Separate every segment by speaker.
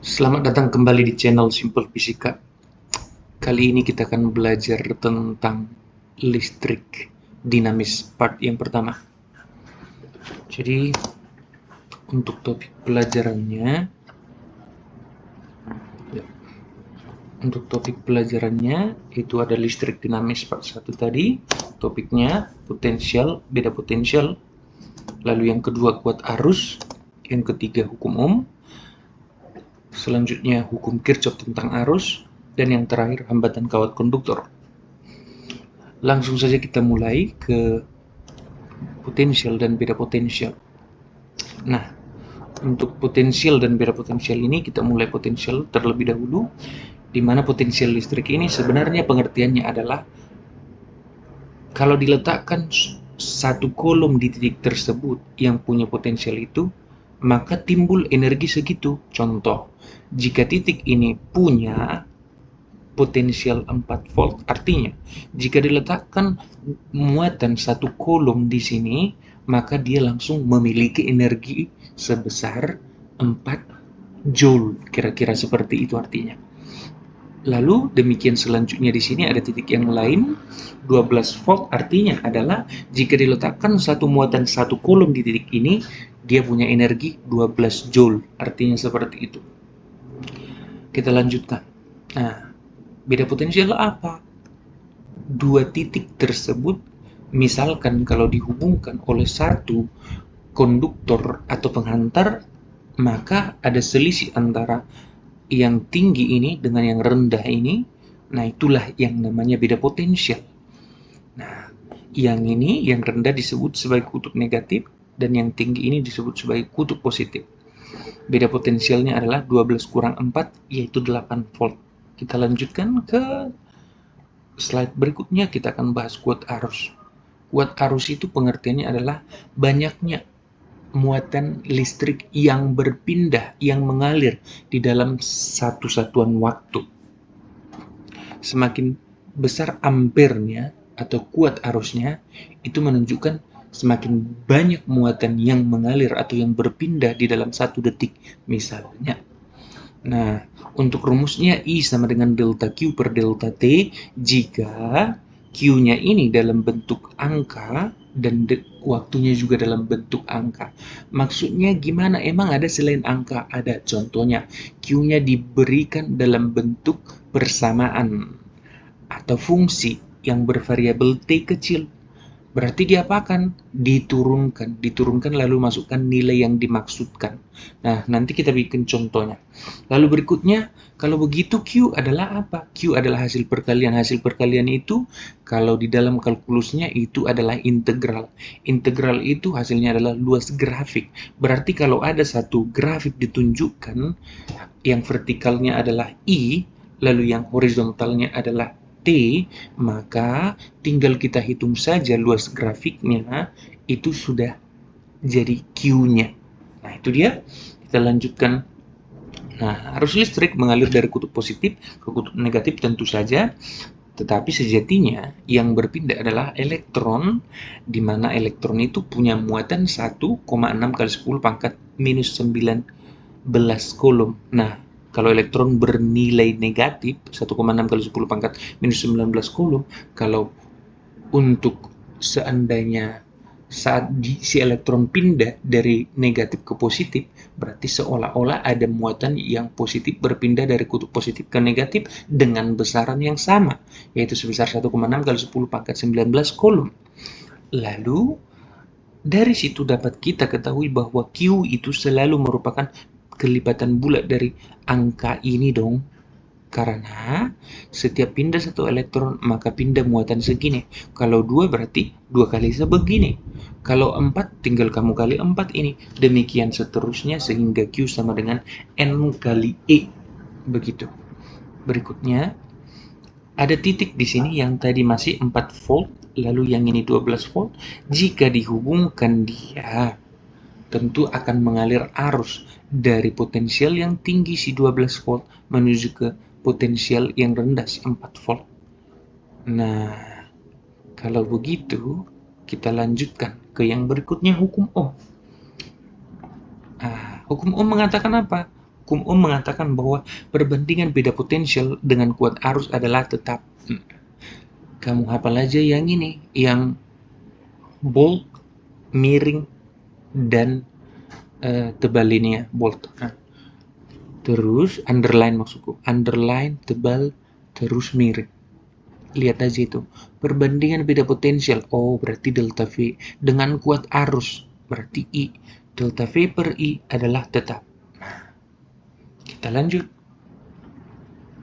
Speaker 1: Selamat datang kembali di channel Simple Fisika. Kali ini kita akan belajar tentang listrik dinamis part yang pertama. Jadi untuk topik pelajarannya, itu ada listrik dinamis part 1 tadi. Topiknya potensial, beda potensial. Lalu yang kedua kuat arus, yang ketiga hukum Ohm. Selanjutnya hukum Kirchhoff tentang arus, dan yang terakhir hambatan kawat konduktor. Langsung saja kita mulai ke potensial dan beda potensial. Nah, untuk potensial dan beda potensial ini kita mulai potensial terlebih dahulu, di mana potensial listrik ini sebenarnya pengertiannya adalah kalau diletakkan satu kolom di titik tersebut yang punya potensial itu, maka timbul energi segitu. Contoh, jika titik ini punya potensial 4 volt, artinya jika diletakkan muatan satu kolom di sini, maka dia langsung memiliki energi sebesar 4 joule, kira-kira seperti itu artinya. Lalu demikian selanjutnya di sini ada titik yang lain, 12 volt, artinya adalah jika diletakkan satu muatan satu kolom di titik ini, dia punya energi 12 joule, artinya seperti itu. Kita lanjutkan. Nah, beda potensial apa? Dua titik tersebut, misalkan kalau dihubungkan oleh satu konduktor atau penghantar, maka ada selisih antara yang tinggi ini dengan yang rendah ini. Nah, itulah yang namanya beda potensial. Nah, yang ini, yang rendah disebut sebagai kutub negatif, dan yang tinggi ini disebut sebagai kutub positif. Beda potensialnya adalah 12 kurang 4, yaitu 8 volt. Kita lanjutkan ke slide berikutnya, kita akan bahas kuat arus. Kuat arus itu pengertiannya adalah banyaknya muatan listrik yang berpindah, yang mengalir di dalam satu satuan waktu. Semakin besar ampernya atau kuat arusnya, itu menunjukkan semakin banyak muatan yang mengalir atau yang berpindah di dalam satu detik, misalnya. Nah, untuk rumusnya I sama dengan delta Q per delta T jika Q-nya ini dalam bentuk angka dan waktunya juga dalam bentuk angka. Maksudnya gimana? Emang ada selain angka? Ada. Contohnya, Q-nya diberikan dalam bentuk persamaan atau fungsi yang bervariabel T kecil. Berarti diapakan? Diturunkan lalu masukkan nilai yang dimaksudkan. Nah, nanti kita bikin contohnya. Lalu berikutnya, kalau begitu Q adalah apa? Q adalah hasil perkalian. Hasil perkalian itu, kalau di dalam kalkulusnya itu adalah integral. Integral itu hasilnya adalah luas grafik. Berarti kalau ada satu grafik ditunjukkan, yang vertikalnya adalah I, lalu yang horizontalnya adalah T, maka tinggal kita hitung saja luas grafiknya, itu sudah jadi Q-nya. Nah, itu dia. Kita lanjutkan. Nah, arus listrik mengalir dari kutub positif ke kutub negatif tentu saja, tetapi sejatinya yang berpindah adalah elektron, di mana elektron itu punya muatan 1,6 kali 10 pangkat minus 19 kolom. Nah, kalau elektron bernilai negatif 1,6 kali 10 pangkat minus 19 kolom, kalau untuk seandainya saat si elektron pindah dari negatif ke positif, berarti seolah-olah ada muatan yang positif berpindah dari kutub positif ke negatif dengan besaran yang sama, yaitu sebesar 1,6 kali 10 pangkat 19 kolom. Lalu dari situ dapat kita ketahui bahwa Q itu selalu merupakan kelipatan bulat dari angka ini dong. Karena setiap pindah satu elektron maka pindah muatan segini. Kalau 2 berarti 2 kali sebegini. Kalau 4 tinggal kamu kali 4 ini. Demikian seterusnya sehingga Q sama dengan N kali E. Begitu. Berikutnya ada titik di sini yang tadi masih 4 volt, lalu yang ini 12 volt. Jika dihubungkan dia, tentu akan mengalir arus dari potensial yang tinggi si 12 volt menuju ke potensial yang rendah si 4 volt. Nah, kalau begitu kita lanjutkan ke yang berikutnya, hukum Ohm. Hukum Ohm mengatakan apa? hukum Ohm mengatakan bahwa perbandingan beda potensial dengan kuat arus adalah tetap. Kamu hafal aja yang ini, yang bold, miring, dan tebal ini ya, bold. Nah, terus underline maksudku, underline, tebal, terus miring. Lihat aja itu, perbandingan beda potensial. Oh, berarti delta V dengan kuat arus, berarti I. Delta V per I adalah tetap. Kita lanjut.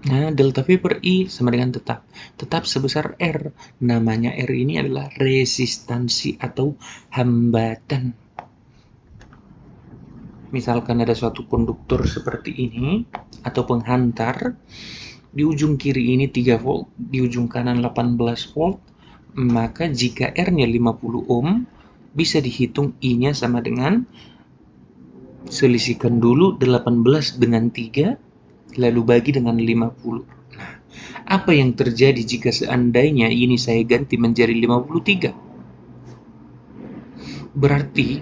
Speaker 1: Nah, delta V per I sama dengan tetap. Tetap sebesar R. Namanya R ini adalah resistansi atau hambatan. Misalkan ada suatu konduktor seperti ini, atau penghantar, di ujung kiri ini 3 volt, di ujung kanan 18 volt, maka jika R-nya 50 ohm, bisa dihitung I-nya sama dengan, selisihkan dulu 18 dengan 3, lalu bagi dengan 50. Nah, apa yang terjadi jika seandainya ini saya ganti menjadi 53? Berarti,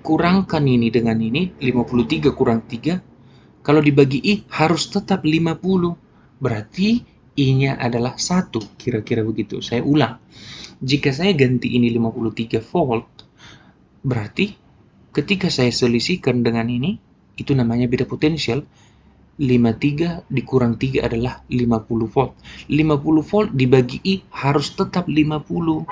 Speaker 1: kurangkan ini dengan ini, 53 kurang 3, kalau dibagi I harus tetap 50. Berarti I-nya adalah 1, kira-kira begitu. Saya ulang. Jika saya ganti ini 53 volt, berarti ketika saya selisihkan dengan ini, itu namanya beda potensial. 53 dikurang 3 adalah 50 volt. 50 volt dibagi I harus tetap 50.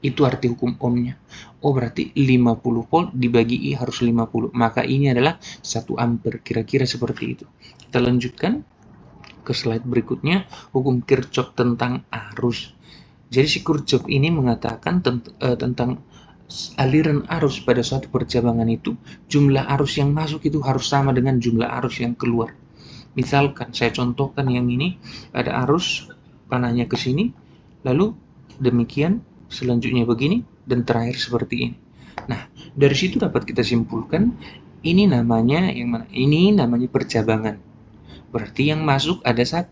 Speaker 1: Itu arti hukum Ohm-nya. Oh, berarti 50 volt dibagi I harus 50. Maka ini adalah 1 ampere. Kira-kira seperti itu. Kita lanjutkan ke slide berikutnya. Hukum Kirchhoff tentang arus. Jadi si Kirchhoff ini mengatakan tentang aliran arus pada suatu percabangan itu, jumlah arus yang masuk itu harus sama dengan jumlah arus yang keluar. Misalkan saya contohkan yang ini, ada arus panahnya ke sini, lalu demikian selanjutnya begini, dan terakhir seperti ini. Nah, dari situ dapat kita simpulkan, ini namanya yang mana? Ini namanya percabangan. Berarti yang masuk ada 1.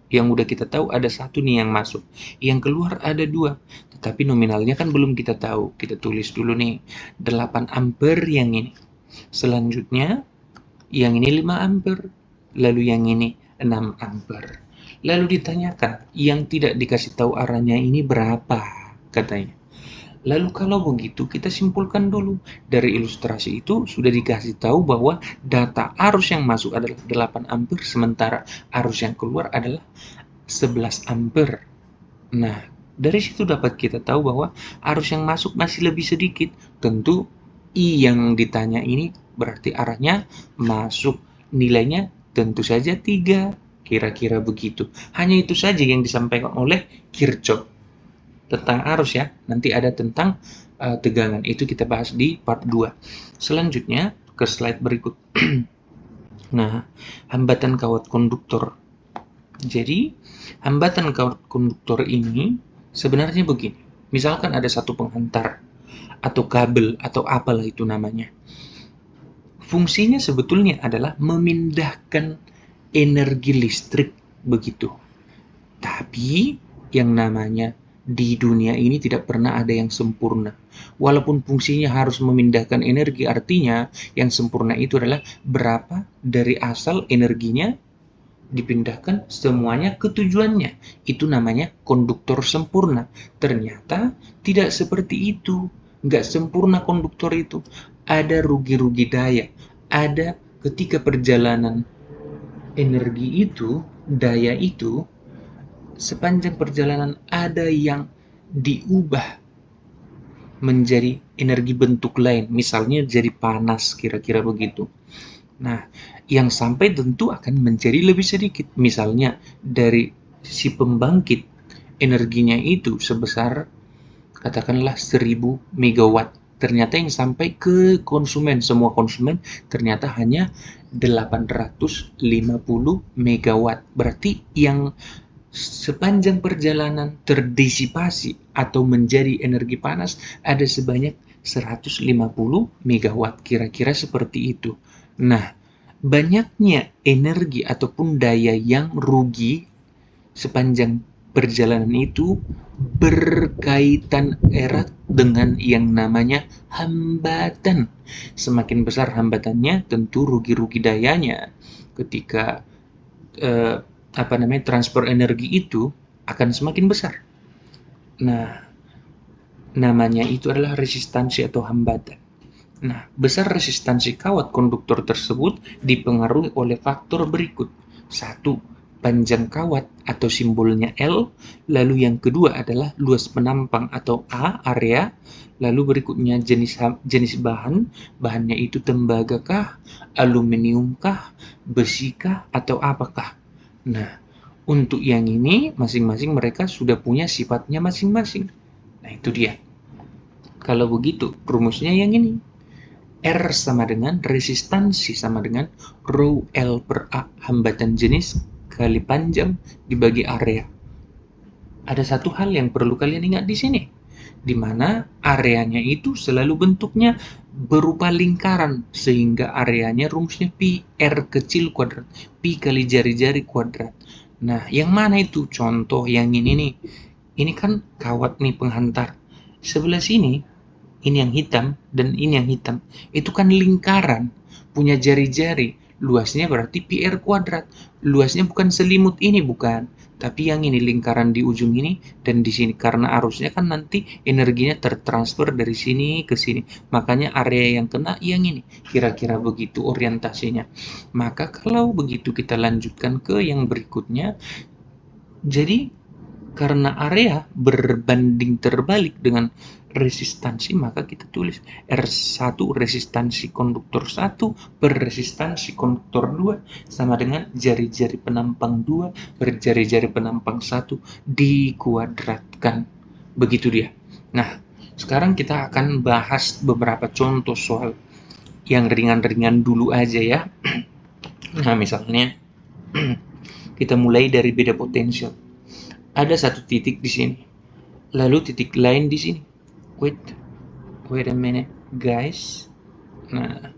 Speaker 1: Yang udah kita tahu ada 1 nih yang masuk. Yang keluar ada 2. Tetapi nominalnya kan belum kita tahu. Kita tulis dulu nih, 8 ampere yang ini. Selanjutnya, yang ini 5 ampere. Lalu yang ini 6 ampere. Lalu ditanyakan, yang tidak dikasih tahu arahnya ini berapa? Katanya. Lalu kalau begitu kita simpulkan dulu. Dari ilustrasi itu sudah dikasih tahu bahwa data arus yang masuk adalah 8 ampere, sementara arus yang keluar adalah 11 ampere. Nah, dari situ dapat kita tahu bahwa arus yang masuk masih lebih sedikit. Tentu I yang ditanya ini berarti arahnya masuk. Nilainya tentu saja 3. Kira-kira begitu. Hanya itu saja yang disampaikan oleh Kirchhoff tentang arus ya. Nanti ada tentang tegangan. Itu kita bahas di part 2. Selanjutnya ke slide berikut. Nah, hambatan kawat konduktor. Jadi, hambatan kawat konduktor ini sebenarnya begini. Misalkan ada satu penghantar atau kabel atau apalah itu namanya. Fungsinya sebetulnya adalah memindahkan energi listrik begitu. Tapi yang namanya di dunia ini tidak pernah ada yang sempurna. Walaupun fungsinya harus memindahkan energi, artinya yang sempurna itu adalah berapa dari asal energinya dipindahkan semuanya ke tujuannya. Itu namanya konduktor sempurna. Ternyata tidak seperti itu. Nggak sempurna konduktor itu. Ada rugi-rugi daya. Ada ketika perjalanan energi itu, daya itu, sepanjang perjalanan ada yang diubah menjadi energi bentuk lain, misalnya jadi panas, kira-kira begitu. Nah, yang sampai tentu akan menjadi lebih sedikit. Misalnya dari si pembangkit energinya itu sebesar katakanlah 1000 megawatt. Ternyata yang sampai ke konsumen, semua konsumen ternyata hanya 850 megawatt. Berarti yang sepanjang perjalanan terdisipasi atau menjadi energi panas ada sebanyak 150 megawatt, kira-kira seperti itu. Nah, banyaknya energi ataupun daya yang rugi sepanjang perjalanan itu berkaitan erat dengan yang namanya hambatan. Semakin besar hambatannya, tentu rugi-rugi dayanya ketika transfer energi itu akan semakin besar. Nah, namanya itu adalah resistansi atau hambatan. Nah, besar resistansi kawat konduktor tersebut dipengaruhi oleh faktor berikut. 1. Panjang kawat atau simbolnya L. Lalu yang kedua adalah luas penampang atau A, area. Lalu berikutnya jenis bahan. Bahannya itu tembaga kah, aluminium kah, besi kah, atau apakah. Nah, untuk yang ini masing-masing mereka sudah punya sifatnya masing-masing. Nah, itu dia. Kalau begitu, rumusnya yang ini. R sama dengan resistansi sama dengan rho L per A, hambatan jenis kali panjang dibagi area. Ada satu hal yang perlu kalian ingat di sini, di mana areanya itu selalu bentuknya berupa lingkaran, sehingga areanya rumusnya pi R kecil kuadrat, pi kali jari-jari kuadrat. Nah, yang mana itu? Contoh yang ini nih. Ini kan kawat nih penghantar. Sebelah sini ini yang hitam dan ini yang hitam, itu kan lingkaran, punya jari-jari, luasnya berarti pi r kuadrat. Luasnya bukan selimut ini, bukan, tapi yang ini lingkaran di ujung ini dan di sini, karena arusnya kan nanti energinya tertransfer dari sini ke sini, makanya area yang kena yang ini. Kira-kira begitu orientasinya. Maka kalau begitu kita lanjutkan ke yang berikutnya. Jadi karena area berbanding terbalik dengan resistansi, maka kita tulis R1 resistansi konduktor 1 per resistansi konduktor 2 sama dengan jari-jari penampang 2 per jari-jari penampang 1 dikuadratkan. Begitu dia. Nah, sekarang kita akan bahas beberapa contoh soal yang ringan-ringan dulu aja ya. Nah, misalnya kita mulai dari beda potensial. Ada satu titik di sini, lalu titik lain di sini. Wait a minute, guys. Nah,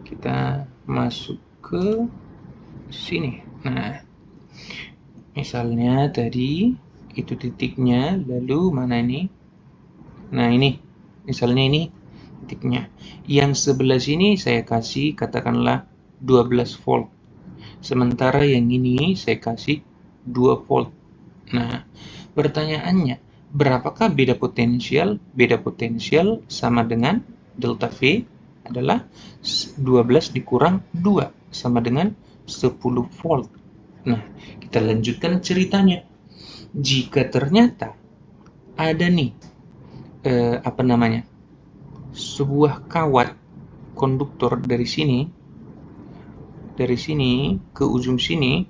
Speaker 1: kita masuk ke sini. Nah, misalnya tadi itu titiknya, lalu mana ini? Nah, ini, misalnya ini titiknya. Yang sebelah sini saya kasih katakanlah 12 volt. Sementara yang ini saya kasih 2 volt. Nah, pertanyaannya, berapakah beda potensial? Beda potensial sama dengan delta V adalah 12 dikurang 2 sama dengan 10 volt. Nah, kita lanjutkan ceritanya. Jika ternyata ada nih sebuah kawat konduktor dari sini ke ujung sini,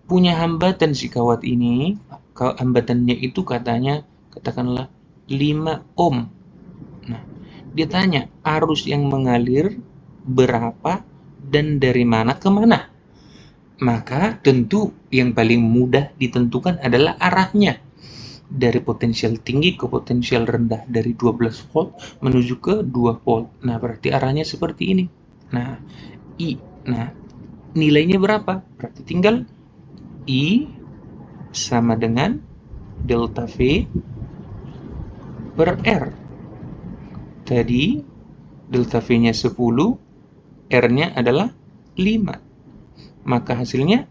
Speaker 1: punya hambatan si kawat ini, hambatannya itu katakanlah 5 ohm. Nah, dia tanya arus yang mengalir berapa dan dari mana ke mana. Maka tentu yang paling mudah ditentukan adalah arahnya. Dari potensial tinggi ke potensial rendah, dari 12 volt menuju ke 2 volt. Nah, berarti arahnya seperti ini. Nah, I. Nah, nilainya berapa? Berarti tinggal I sama dengan delta V per R. Tadi delta V-nya 10, R-nya adalah 5. Maka hasilnya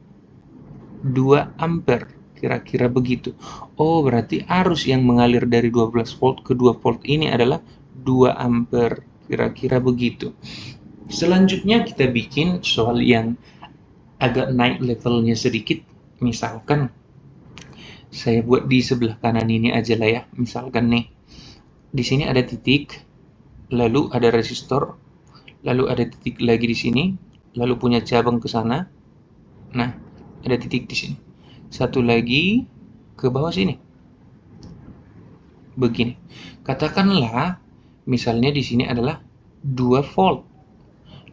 Speaker 1: 2 ampere. Kira-kira begitu. Oh, berarti arus yang mengalir dari 12 volt ke 2 volt ini adalah 2 ampere. Kira-kira begitu. Selanjutnya kita bikin soal yang agak naik levelnya sedikit. Misalkan saya buat di sebelah kanan ini aja lah ya. Misalkan nih, di sini ada titik, lalu ada resistor, lalu ada titik lagi di sini, lalu punya cabang ke sana. Nah, ada titik di sini. Satu lagi ke bawah sini. Begini. Katakanlah misalnya di sini adalah 2 volt.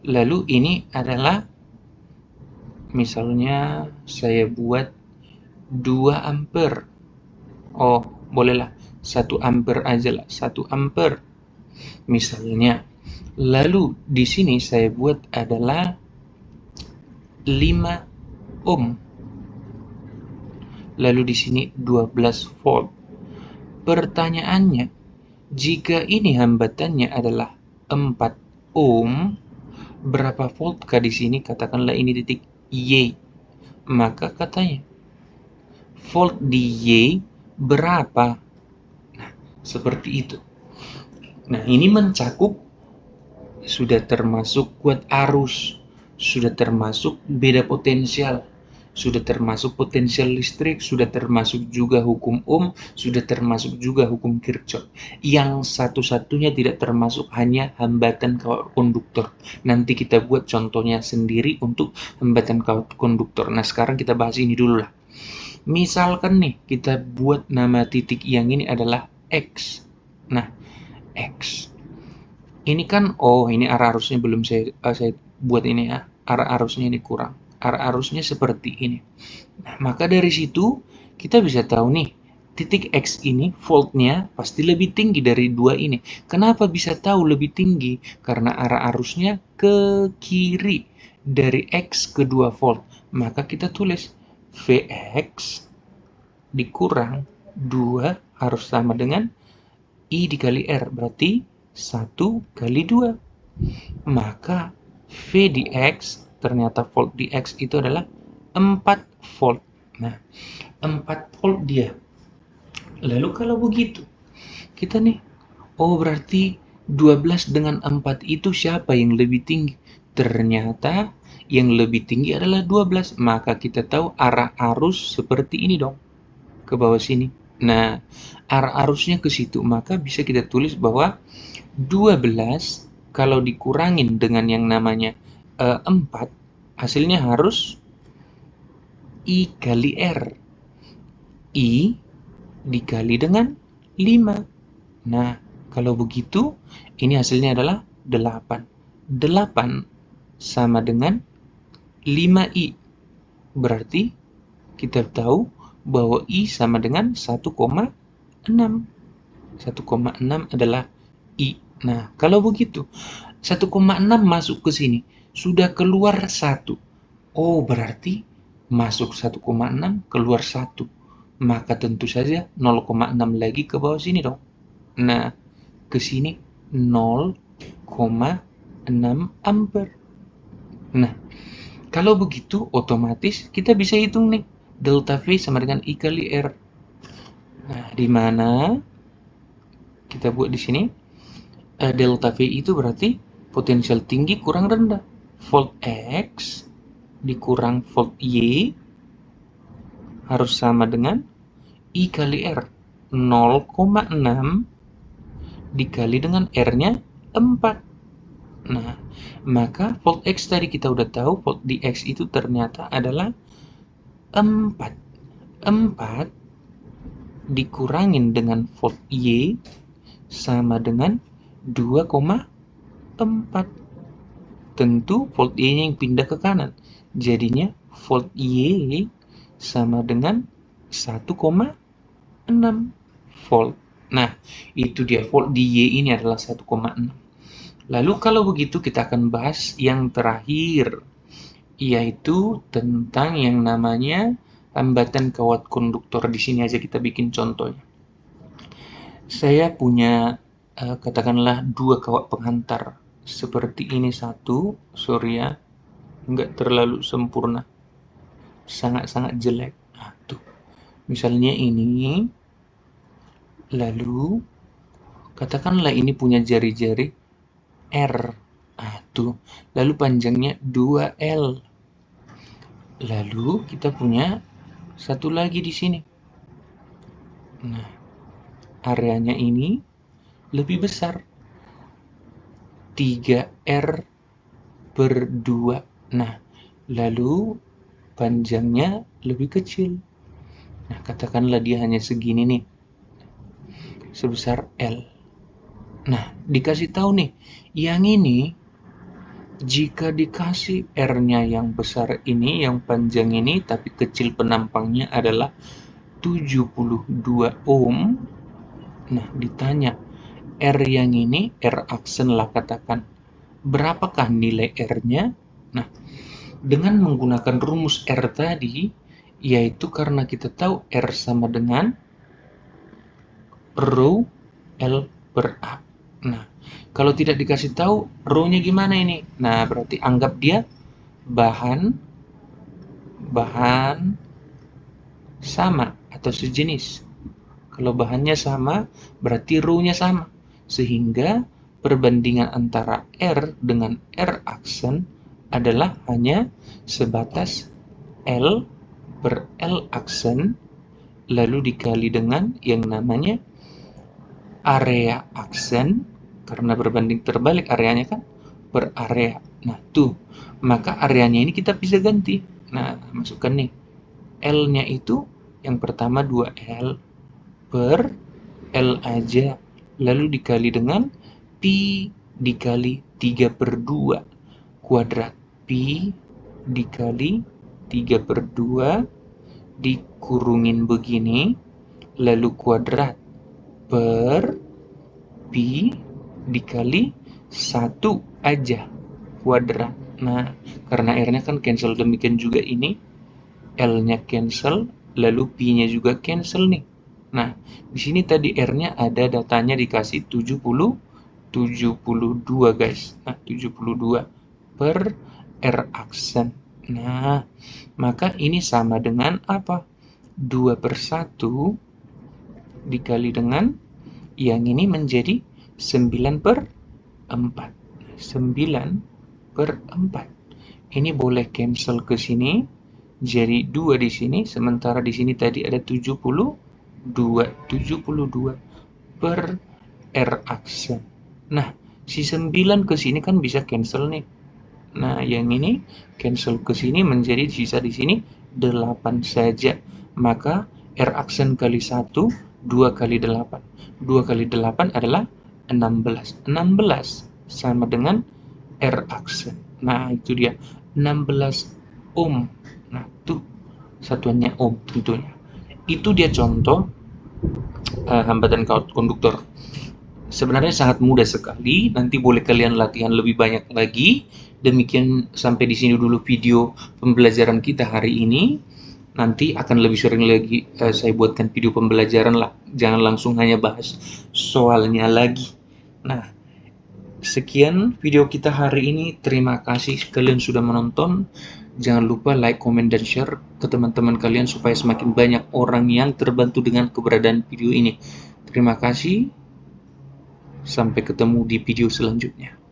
Speaker 1: Lalu ini adalah misalnya saya buat 2 ampere. Oh, bolehlah 1 ampere aja lah, 1 ampere. Misalnya. Lalu di sini saya buat adalah 5 ohm. lalu di sini 12 volt. Pertanyaannya, jika ini hambatannya adalah 4 ohm, berapa volt kah di sini? Katakanlah ini titik Y. Maka katanya, volt di Y berapa? Nah, seperti itu. Nah, ini mencakup sudah termasuk kuat arus, sudah termasuk beda potensial, sudah termasuk potensial listrik, sudah termasuk juga hukum Ohm, sudah termasuk juga hukum Kirchhoff. Yang satu-satunya tidak termasuk hanya hambatan kawat konduktor. Nanti kita buat contohnya sendiri untuk hambatan kawat konduktor. Nah, sekarang kita bahas ini dulu lah. Misalkan nih, kita buat nama titik yang ini adalah X. Nah, X. Ini kan, oh ini arah arusnya belum saya buat ini ya. Arah arusnya ini kurang. Arah arusnya seperti ini. Nah, maka dari situ kita bisa tahu nih, titik X ini voltnya pasti lebih tinggi dari dua ini. Kenapa bisa tahu lebih tinggi? Karena arah arusnya ke kiri dari X ke 2 volt. Maka kita tulis Vx dikurang 2 harus sama dengan I dikali R. Berarti 1 kali 2. Maka V di X, ternyata volt di X itu adalah 4 volt. Nah, 4 volt dia. Lalu kalau begitu, kita nih, oh berarti 12 dengan 4 itu siapa yang lebih tinggi? Ternyata yang lebih tinggi adalah 12. Maka kita tahu arah arus seperti ini dong, ke bawah sini. Nah, arah arusnya ke situ. Maka bisa kita tulis bahwa 12 kalau dikurangin dengan yang namanya 4, hasilnya harus I kali R. I dikali dengan 5. Nah, kalau begitu, ini hasilnya adalah 8. 8 sama dengan 5I. Berarti kita tahu bahwa I sama dengan 1,6. 1,6 adalah I. Nah, kalau begitu, 1,6 masuk ke sini. Sudah keluar 1. Oh, berarti masuk 1,6, keluar 1. Maka tentu saja 0,6 lagi ke bawah sini dong. Nah, ke sini 0,6 ampere. Nah, kalau begitu otomatis kita bisa hitung nih. Delta V sama dengan I kali R. Nah, di mana kita buat di sini delta V itu berarti potensial tinggi kurang rendah. Volt X dikurang volt Y harus sama dengan I kali R. 0,6 dikali dengan R-nya 4. Nah, maka volt X tadi kita udah tahu, volt di X itu ternyata adalah 4. 4 dikurangin dengan volt Y sama dengan 2,4. Tentu volt Y-nya yang pindah ke kanan. Jadinya volt Y sama dengan 1,6 volt. Nah, itu dia volt di Y ini adalah 1,6. Lalu kalau begitu kita akan bahas yang terakhir, yaitu tentang yang namanya hambatan kawat konduktor. Di sini aja kita bikin contohnya. Saya punya katakanlah 2 kawat penghantar seperti ini. Satu, sorry ya, nggak terlalu sempurna, sangat-sangat jelek. Nah, tuh, misalnya ini, lalu katakanlah ini punya jari-jari R. Nah, tuh, lalu panjangnya 2L. Lalu kita punya satu lagi di sini. Nah, areanya ini lebih besar, 3R per 2. Nah, lalu panjangnya lebih kecil. Nah, katakanlah dia hanya segini nih, sebesar L. Nah, dikasih tahu nih, yang ini jika dikasih R-nya yang besar ini, yang panjang ini, tapi kecil penampangnya adalah 72 ohm. Nah, ditanya R yang ini, R aksen lah katakan, berapakah nilai R-nya? Nah, dengan menggunakan rumus R tadi, Yaitu karena kita tahu R sama dengan rho L per A. Nah, kalau tidak dikasih tahu rho-nya gimana ini? Nah, berarti anggap dia bahan sama atau sejenis. Kalau bahannya sama, berarti rho-nya sama. Sehingga perbandingan antara R dengan R aksen adalah hanya sebatas L per L aksen, lalu dikali dengan yang namanya area aksen, karena berbanding terbalik areanya kan, per area. Nah, tuh. Maka areanya ini kita bisa ganti. Nah, masukkan nih. L-nya itu yang pertama 2L per L aja, lalu dikali dengan pi dikali 3/2 kuadrat. Pi dikali 3/2 dikurungin begini, lalu kuadrat per pi dikali 1 aja kuadrat. Nah, karena R-nya kan cancel, demikian juga ini L-nya cancel, lalu Pi-nya juga cancel nih. Nah, di sini tadi R-nya ada datanya dikasih 72 guys. Nah, 72 per R aksen. Nah, maka ini sama dengan apa? 2/1 dikali dengan yang ini menjadi 9/4. 9/4. Ini boleh cancel ke sini, jadi 2 di sini, sementara di sini tadi ada 72 per R aksen. Nah, si 9 ke sini kan bisa cancel nih. Nah, yang ini cancel ke sini menjadi sisa di sini 8 saja. Maka R aksen kali 1, 2 kali 8. 2 kali 8 adalah 16. 16 sama dengan R aksen. Nah, itu dia 16 ohm. Nah, tuh satuannya ohm tentunya. Itu dia contoh hambatan konduktor. Sebenarnya sangat mudah sekali. Nanti boleh kalian latihan lebih banyak lagi. Demikian sampai di sini dulu video pembelajaran kita hari ini. Nanti akan lebih sering lagi saya buatkan video pembelajaran lah. Jangan langsung hanya bahas soalnya lagi. Nah, sekian video kita hari ini. Terima kasih kalian sudah menonton. Jangan lupa like, comment, dan share ke teman-teman kalian supaya semakin banyak orang yang terbantu dengan keberadaan video ini. Terima kasih. Sampai ketemu di video selanjutnya.